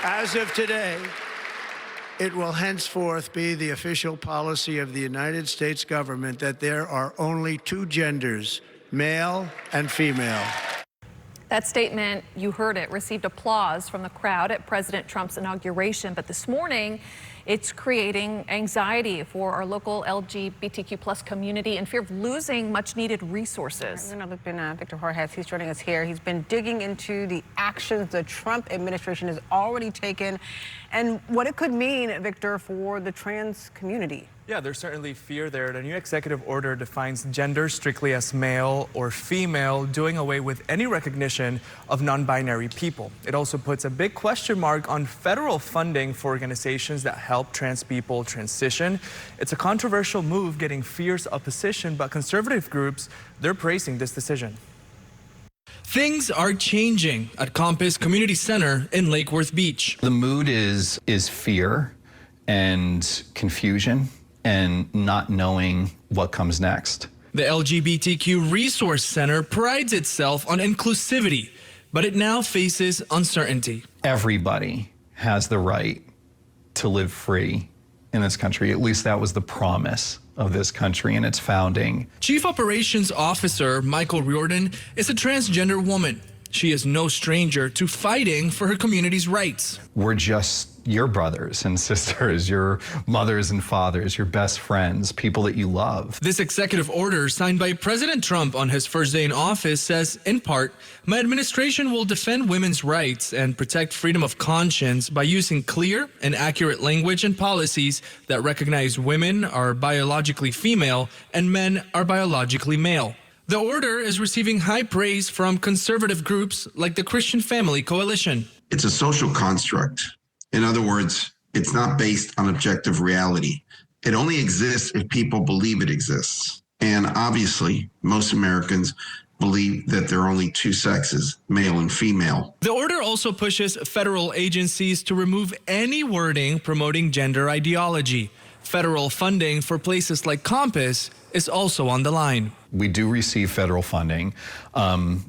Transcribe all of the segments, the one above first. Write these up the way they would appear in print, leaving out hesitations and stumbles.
As of today, it will henceforth be the official policy of the United States government that there are only two genders, male and female. That statement, you heard it, received applause from the crowd at President Trump's inauguration. But this morning, it's creating anxiety for our local LGBTQ plus community and fear of losing much needed resources. We're going to look in Victor Jorge. He's joining us here. He's been digging into the actions the Trump administration has already taken and what it could mean, Victor, for the trans community. Yeah, there's certainly fear there. The new executive order defines gender strictly as male or female, doing away with any recognition of non-binary people. It also puts a big question mark on federal funding for organizations that help trans people transition. It's a controversial move, getting fierce opposition, but conservative groups, they're praising this decision. Things are changing at Compass Community Center in Lake Worth Beach. The mood is fear and confusion and not knowing what comes next. The LGBTQ Resource Center prides itself on inclusivity, but it now faces uncertainty. Everybody has the right to live free in this country. At least that was the promise of this country and its founding. Chief Operations Officer Michael Riordan is a transgender woman. She is no stranger to fighting for her community's rights. We're just your brothers and sisters, your mothers and fathers, your best friends, people that you love. This executive order signed by President Trump on his first day in office says, in part, my administration will defend women's rights and protect freedom of conscience by using clear and accurate language and policies that recognize women are biologically female and men are biologically male. The order is receiving high praise from conservative groups like the Christian Family Coalition. It's a social construct. In other words, it's not based on objective reality. It only exists if people believe it exists. And obviously, most Americans believe that there are only two sexes, male and female. The order also pushes federal agencies to remove any wording promoting gender ideology. Federal funding for places like Compass is also on the line. We do receive federal funding.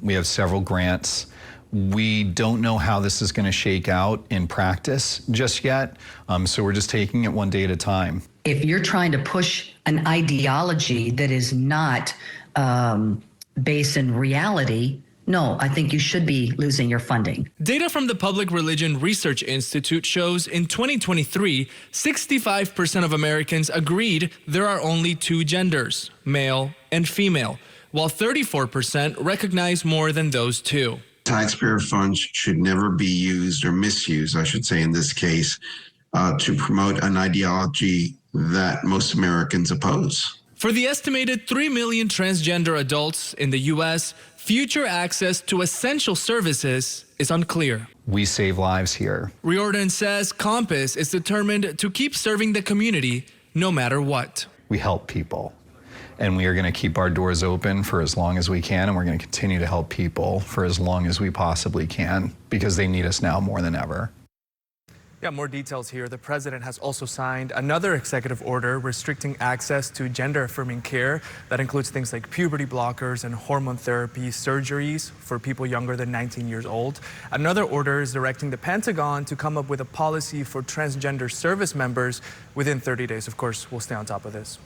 We have several grants. We don't know how this is going to shake out in practice just yet, so we're just taking it one day at a time. If you're trying to push an ideology that is not based in reality, no, I think you should be losing your funding. Data from the Public Religion Research Institute shows in 2023, 65% of Americans agreed there are only two genders, male and female, while 34% recognize more than those two. Taxpayer funds should never be used or misused, I should say in this case, to promote an ideology that most Americans oppose. For the estimated 3 million transgender adults in the U.S., future access to essential services is unclear. We save lives here. Riordan says Compass is determined to keep serving the community no matter what. We help people, and we are going to keep our doors open for as long as we can, and we're going to continue to help people for as long as we possibly can because they need us now more than ever. Yeah, more details here. The president has also signed another executive order restricting access to gender-affirming care. That includes things like puberty blockers and hormone therapy surgeries for people younger than 19 years old. Another order is directing the Pentagon to come up with a policy for transgender service members within 30 days. Of course, we'll stay on top of this.